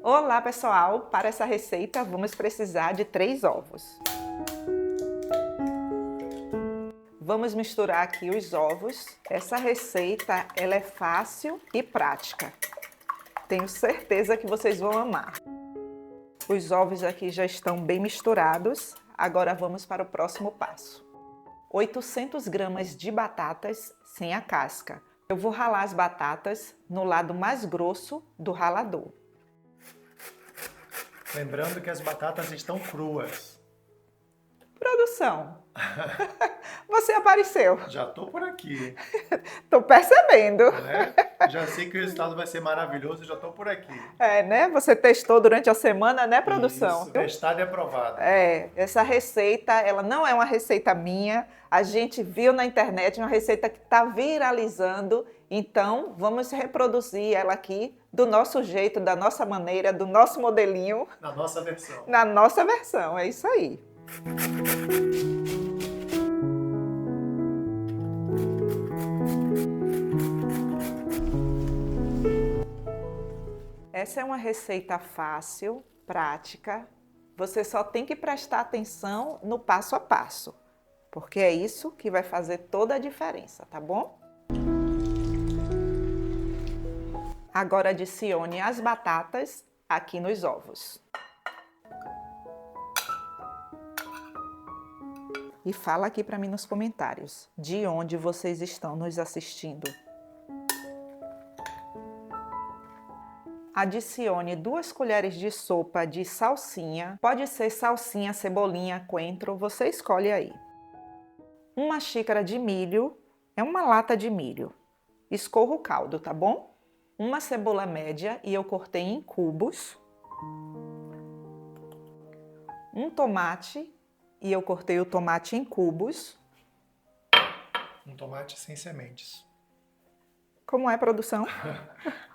Olá pessoal, para essa receita vamos precisar de 3 ovos. Vamos misturar aqui os ovos. Essa receita ela é fácil e prática. Tenho certeza que vocês vão amar. Os ovos aqui já estão bem misturados. Agora vamos para o próximo passo. 800 gramas de batatas sem a casca. Eu vou ralar as batatas no lado mais grosso do ralador. Lembrando que as batatas estão cruas. Produção, você apareceu. Já estou por aqui. Tô percebendo. Né? Já sei que o resultado vai ser maravilhoso, já estou por aqui. É, né? Você testou durante a semana, né, produção? Isso, testado e aprovado. É, essa receita, ela não é uma receita minha. A gente viu na internet uma receita que está viralizando. Então, vamos reproduzir ela aqui do nosso jeito, da nossa maneira, do nosso modelinho. Na nossa versão. Na nossa versão, é isso aí. Essa é uma receita fácil, prática. Você só tem que prestar atenção no passo a passo, porque é isso que vai fazer toda a diferença, tá bom? Agora adicione as batatas aqui nos ovos. E fala aqui para mim nos comentários de onde vocês estão nos assistindo. Adicione 2 colheres de sopa de salsinha. Pode ser salsinha, cebolinha, coentro, você escolhe aí. 1 xícara de milho, é uma lata de milho. Escorra o caldo, tá bom? 1 cebola média e eu cortei em cubos. 1 tomate e eu cortei o tomate em cubos. Um tomate sem sementes. Como é, produção?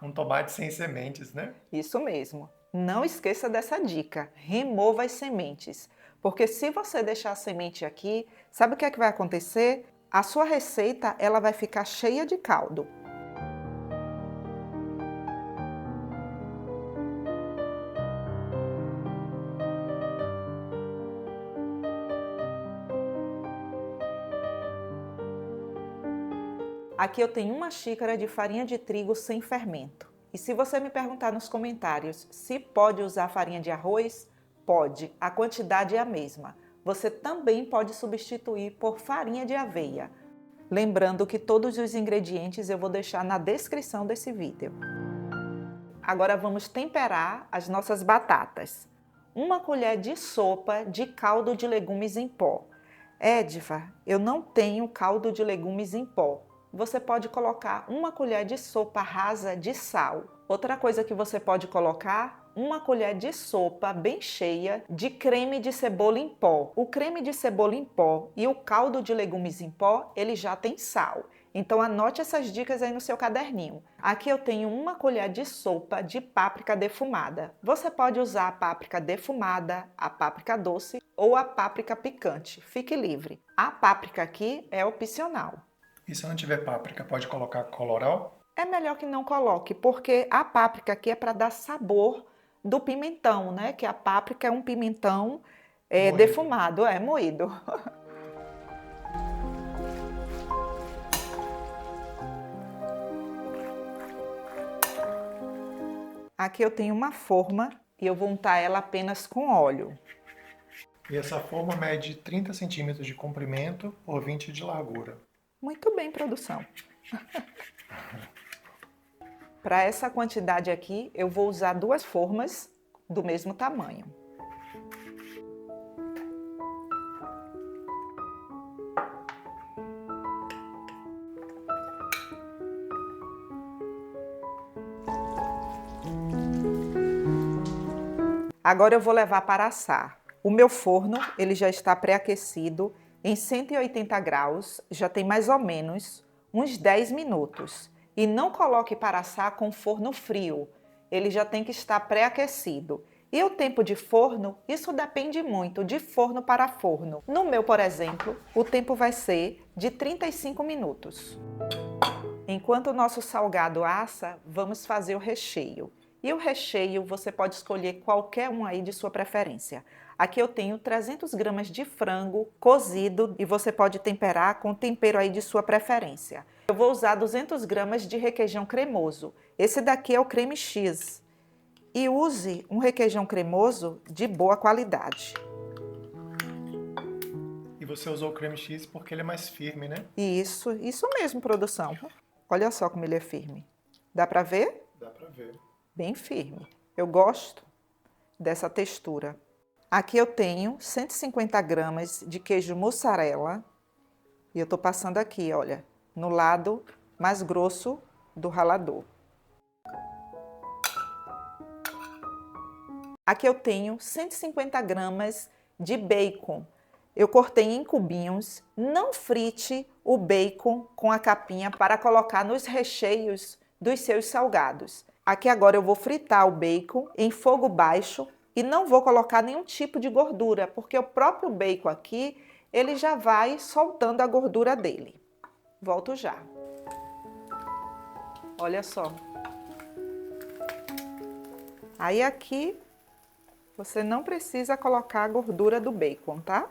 Um tomate sem sementes, né? Isso mesmo. Não esqueça dessa dica. Remova as sementes. Porque se você deixar a semente aqui, sabe o que é que vai acontecer? A sua receita ela vai ficar cheia de caldo. Aqui eu tenho 1 xícara de farinha de trigo sem fermento. E se você me perguntar nos comentários se pode usar farinha de arroz, pode, a quantidade é a mesma. Você também pode substituir por farinha de aveia. Lembrando que todos os ingredientes eu vou deixar na descrição desse vídeo. Agora vamos temperar as nossas batatas. 1 colher de sopa de caldo de legumes em pó. Edva, eu não tenho caldo de legumes em pó. Você pode colocar 1 colher de sopa rasa de sal. Outra coisa que você pode colocar, 1 colher de sopa bem cheia de creme de cebola em pó. O creme de cebola em pó e o caldo de legumes em pó, ele já tem sal. Então anote essas dicas aí no seu caderninho. Aqui eu tenho 1 colher de sopa de páprica defumada. Você pode usar a páprica defumada, a páprica doce ou a páprica picante. Fique livre. A páprica aqui é opcional. E se não tiver páprica, pode colocar colorau? É melhor que não coloque, porque a páprica aqui é para dar sabor do pimentão, né? Que a páprica é um pimentão defumado, moído. Aqui eu tenho uma forma e eu vou untar ela apenas com óleo. E essa forma mede 30 centímetros de comprimento por 20 de largura. Muito bem, produção. Para essa quantidade aqui, eu vou usar 2 formas do mesmo tamanho. Agora eu vou levar para assar. O meu forno, ele já está pré-aquecido em 180 graus, já tem mais ou menos uns 10 minutos. E não coloque para assar com forno frio, ele já tem que estar pré-aquecido. E o tempo de forno, isso depende muito de forno para forno. No meu, por exemplo, o tempo vai ser de 35 minutos. Enquanto o nosso salgado assa, vamos fazer o recheio. E o recheio você pode escolher qualquer um aí de sua preferência. Aqui eu tenho 300 gramas de frango cozido e você pode temperar com o tempero aí de sua preferência. Eu vou usar 200 gramas de requeijão cremoso. Esse daqui é o creme X. E use um requeijão cremoso de boa qualidade. E você usou o creme X porque ele é mais firme, né? Isso mesmo, produção. Olha só como ele é firme. Dá pra ver? Dá pra ver. Bem firme. Eu gosto dessa textura. Aqui eu tenho 150 gramas de queijo mussarela. E eu tô passando aqui, olha, no lado mais grosso do ralador. Aqui eu tenho 150 gramas de bacon. Eu cortei em cubinhos. Não frite o bacon com a capinha para colocar nos recheios dos seus salgados. Aqui agora eu vou fritar o bacon em fogo baixo e não vou colocar nenhum tipo de gordura, porque o próprio bacon aqui, ele já vai soltando a gordura dele. Volto já. Olha só. Aí aqui você não precisa colocar a gordura do bacon, tá?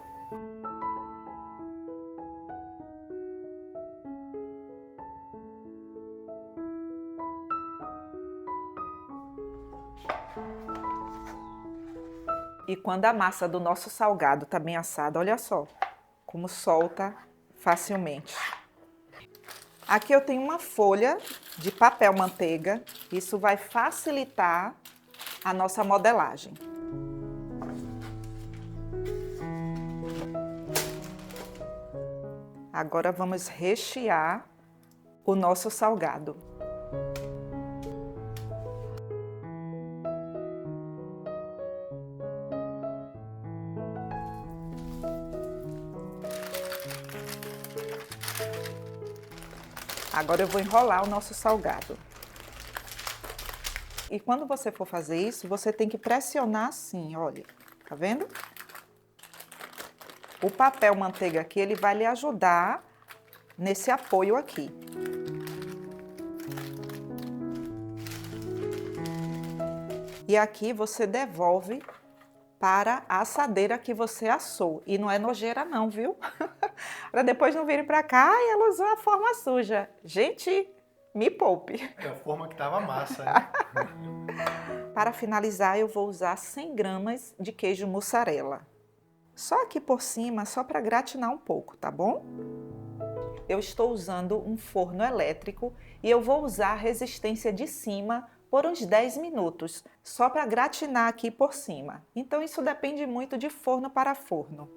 E quando a massa do nosso salgado tá bem assada, olha só como solta facilmente. Aqui eu tenho uma folha de papel manteiga. Isso vai facilitar a nossa modelagem. Agora vamos rechear o nosso salgado. Agora eu vou enrolar o nosso salgado. E quando você for fazer isso, você tem que pressionar assim, olha, tá vendo? O papel manteiga aqui, ele vai lhe ajudar nesse apoio aqui. E aqui você devolve para a assadeira que você assou. E não é nojeira não, viu? Para depois não virem para cá e ela usou a forma suja. Gente, me poupe. É a forma que tava massa, né? Para finalizar, eu vou usar 100 gramas de queijo mussarela. Só aqui por cima, só para gratinar um pouco, tá bom? Eu estou usando um forno elétrico e eu vou usar a resistência de cima por uns 10 minutos, só para gratinar aqui por cima. Então isso depende muito de forno para forno.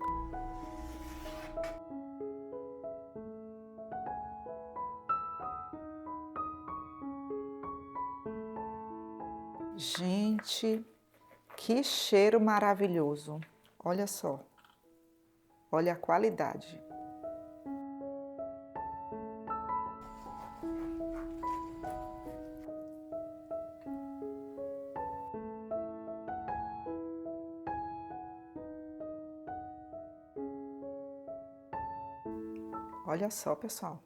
Gente, que cheiro maravilhoso! Olha só, olha a qualidade. Olha só, pessoal.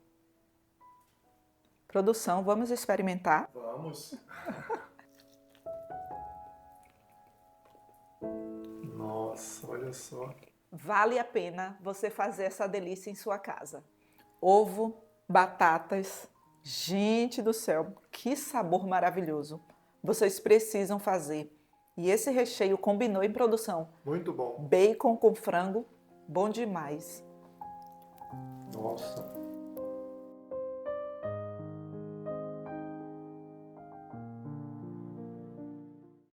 Produção, vamos experimentar? Vamos. Nossa, olha só. Vale a pena você fazer essa delícia em sua casa. Ovo, batatas. Gente do céu, que sabor maravilhoso. Vocês precisam fazer. E esse recheio combinou em produção. Muito bom. Bacon com frango, bom demais. Nossa.